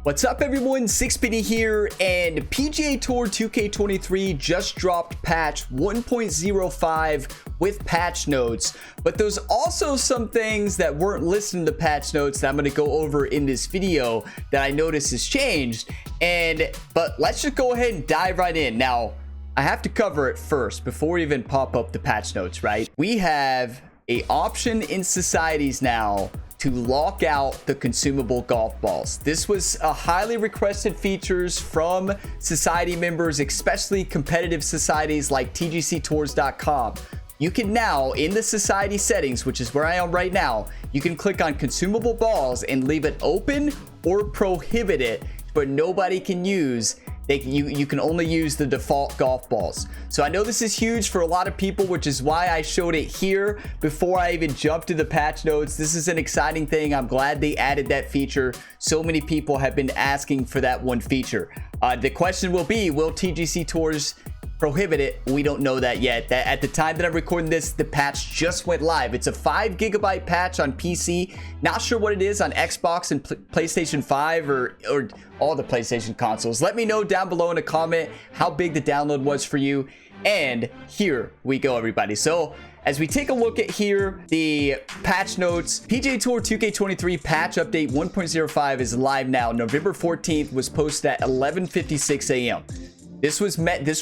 What's up everyone, Sixpenny here, and PGA Tour 2K23 just dropped patch 1.05 with patch notes, but there's also some things that weren't listed in the patch notes that I'm going to go over in this video that I noticed has changed. But let's just go ahead and dive right in. Now, I have to cover it first before we even pop up the patch notes, right? We have an option in societies now to lock out the consumable golf balls. This was a highly requested features from society members, especially competitive societies like tgctours.com. You can now, in the society settings, which is where I am right now, you can click on consumable balls and leave it open or prohibit it, but nobody can use. You can only use the default golf balls. So I know this is huge for a lot of people, which is why I showed it here before I even jumped to the patch notes. This is an exciting thing. I'm glad they added that feature. So many people have been asking for that one feature. The question will be, will TGC Tours prohibit it? We don't know that yet. At the time that I'm recording this, the patch just went live. It's a 5 GB patch on PC. Not sure what it is on Xbox and PlayStation 5 or all the PlayStation consoles. Let me know down below in a comment how big the download was for you. And here we go, everybody. So as we take a look at here, the patch notes, PGA Tour 2K23 patch update 1.05 is live now. November 14th was posted at 11:56 a.m. This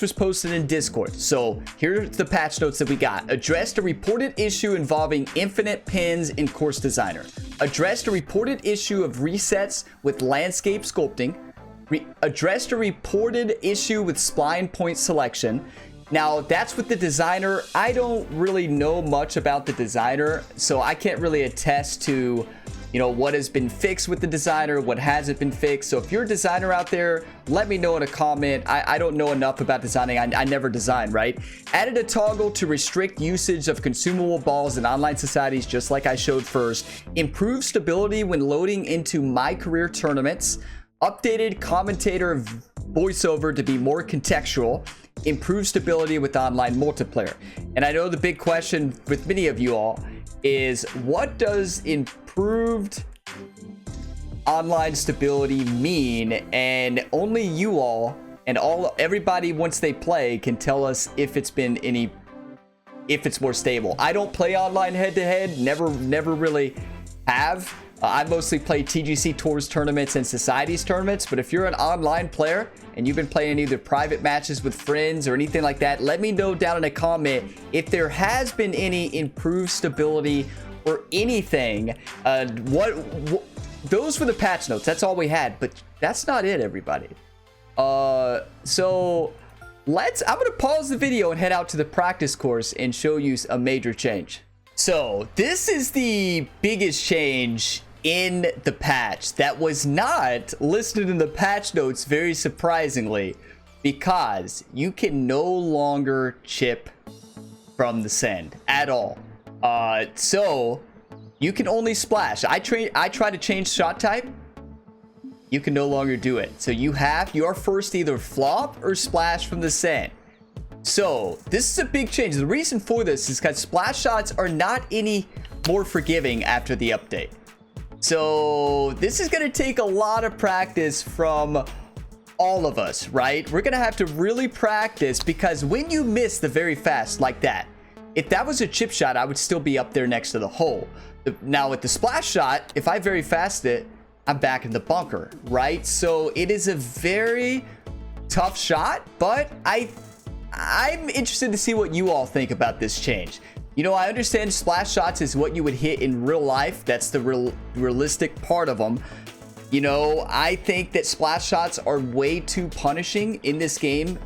was posted in Discord. So here's the patch notes that we got. Addressed a reported issue involving infinite pins in Course Designer. Addressed a reported issue of resets with landscape sculpting. Addressed a reported issue with spline point selection. Now that's with the designer. I don't really know much about the designer, so I can't really attest to, you know, what has been fixed with the designer, what hasn't been fixed. So if you're a designer out there, let me know in a comment. I don't know enough about designing. I never designed, right? Added a toggle to restrict usage of consumable balls in online societies, just like I showed first. Improved stability when loading into My Career tournaments. Updated commentator voiceover to be more contextual. Improved stability with online multiplayer. And I know the big question with many of you all is, what does improved online stability mean? And only you all and everybody once they play can tell us if it's more stable. I don't play online head-to-head, never really have. I mostly play TGC Tours tournaments and societies tournaments, but if you're an online player and you've been playing either private matches with friends or anything like that, let me know down in a comment if there has been any improved stability or anything. Those were the patch notes. That's all we had, but that's not it, everybody. So I'm gonna pause the video and head out to the practice course and show you a major change. So this is the biggest change in the patch that was not listed in the patch notes, very surprisingly, because you can no longer chip from the sand at all. So you can only splash. I try to change shot type. You can no longer do it. So you are forced to either flop or splash from the sand. So this is a big change. The reason for this is because splash shots are not any more forgiving after the update. So this is going to take a lot of practice from all of us, right? We're going to have to really practice, because when you miss the very fast like that, if that was a chip shot, I would still be up there next to the hole. Now with the splash shot, if I very fast it, I'm back in the bunker, right? So it is a very tough shot, but I'm interested to see what you all think about this change. You know, I understand splash shots is what you would hit in real life. That's the realistic part of them. You know, I think that splash shots are way too punishing in this game.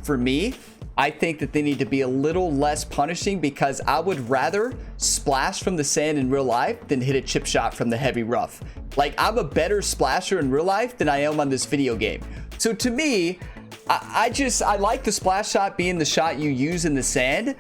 For me, I think that they need to be a little less punishing, because I would rather splash from the sand in real life than hit a chip shot from the heavy rough. Like, I'm a better splasher in real life than I am on this video game. So to me, I like the splash shot being the shot you use in the sand,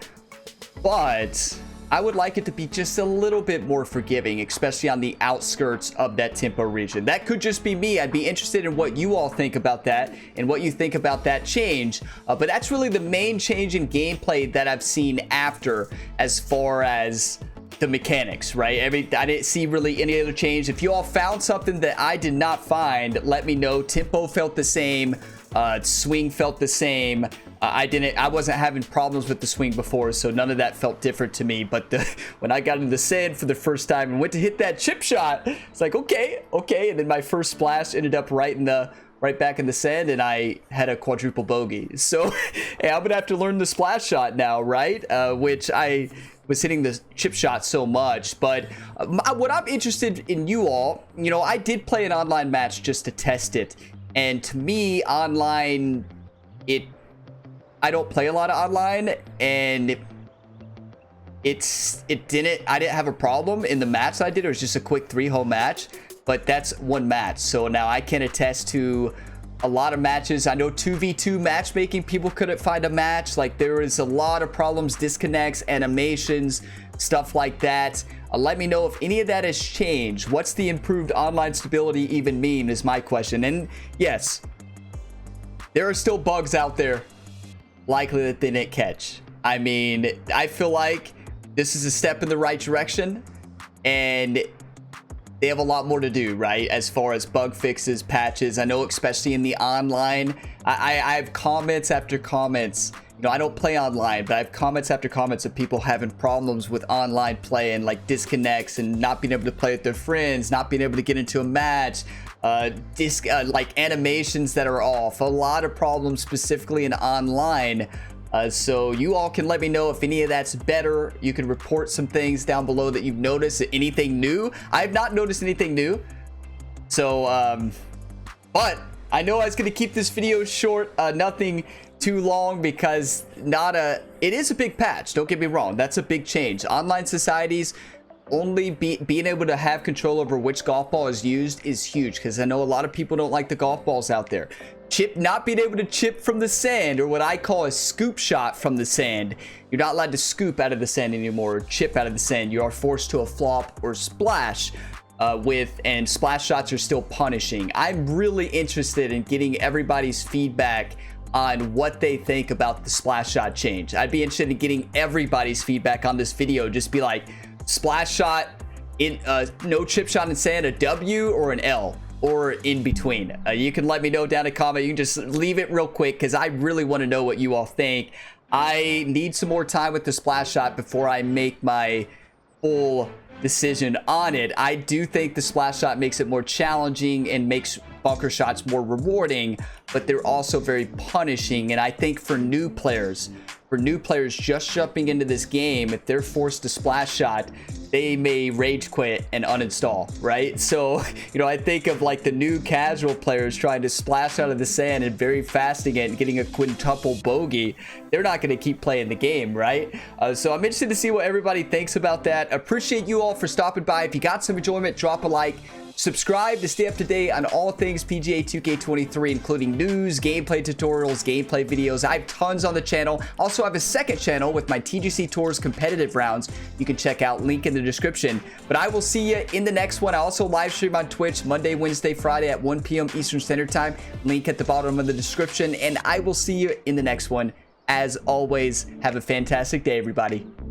but I would like it to be just a little bit more forgiving, especially on the outskirts of that tempo region. That could just be me. I'd be interested in what you all think about that and what you think about that change. But that's really the main change in gameplay that I've seen after, as far as the mechanics, right? I didn't see really any other change. If you all found something that I did not find, let me know. Tempo felt the same. Swing felt the same. I wasn't having problems with the swing before, so none of that felt different to me. But when I got into the sand for the first time and went to hit that chip shot, it's like, okay. And then my first splash ended up right back in the sand, and I had a quadruple bogey. So hey, I'm gonna have to learn the splash shot now, right? Which I was hitting the chip shot so much. But what I'm interested in you all, you know, I did play an online match just to test it, and to me, online, I don't play a lot of online, and I didn't have a problem in the match I did. It was just a quick 3-hole match, but that's one match. So now I can attest to a lot of matches. I know 2v2 matchmaking, people couldn't find a match. Like, there is a lot of problems, disconnects, animations, stuff like that. Let me know if any of that has changed. What's the improved online stability even mean is my question. And yes, there are still bugs out there likely that they didn't catch. I mean, I feel like this is a step in the right direction, and they have a lot more to do, right? As far as bug fixes, patches. I know, especially in the online, I have comments after comments. You know, I don't play online, but I have comments after comments of people having problems with online play and like disconnects and not being able to play with their friends, not being able to get into a match, like animations that are off. A lot of problems specifically in online. So you all can let me know if any of that's better. You can report some things down below that you've noticed. Anything new? I have not noticed anything new. So, but I know I was going to keep this video short, nothing too long, because it is a big patch. Don't get me wrong. That's a big change. Online societies, only being able to have control over which golf ball is used is huge, because I know a lot of people don't like the golf balls out there. Not being able to chip from the sand, or what I call a scoop shot from the sand. You're not allowed to scoop out of the sand anymore, or chip out of the sand. You are forced to a flop or splash and splash shots are still punishing. I'm really interested in getting everybody's feedback on what they think about the splash shot change. I'd be interested in getting everybody's feedback on this video. Just be like, splash shot in no chip shot in sand, a W or an L, or in between. You can let me know down in the comment. You can just leave it real quick, because I really want to know what you all think. I need some more time with the splash shot before I make my full decision on it. I do think the splash shot makes it more challenging and makes bunker shots more rewarding, but they're also very punishing. And I think for new players just jumping into this game, if they're forced to splash shot, they may rage quit and uninstall, right? So, you know, I think of like the new casual players trying to splash out of the sand and very fast again, getting a quintuple bogey. They're not going to keep playing the game, right? So I'm interested to see what everybody thinks about that. Appreciate you all for stopping by. If you got some enjoyment, drop a like. Subscribe to stay up to date on all things PGA 2K23, including news, gameplay tutorials, gameplay videos. I have tons on the channel. Also, I have a second channel with my TGC Tours competitive rounds. You can check out, link in the description. But I will see you in the next one. I also live stream on Twitch Monday, Wednesday, Friday at 1 p.m. Eastern Standard Time. Link at the bottom of the description. And I will see you in the next one. As always, have a fantastic day, everybody.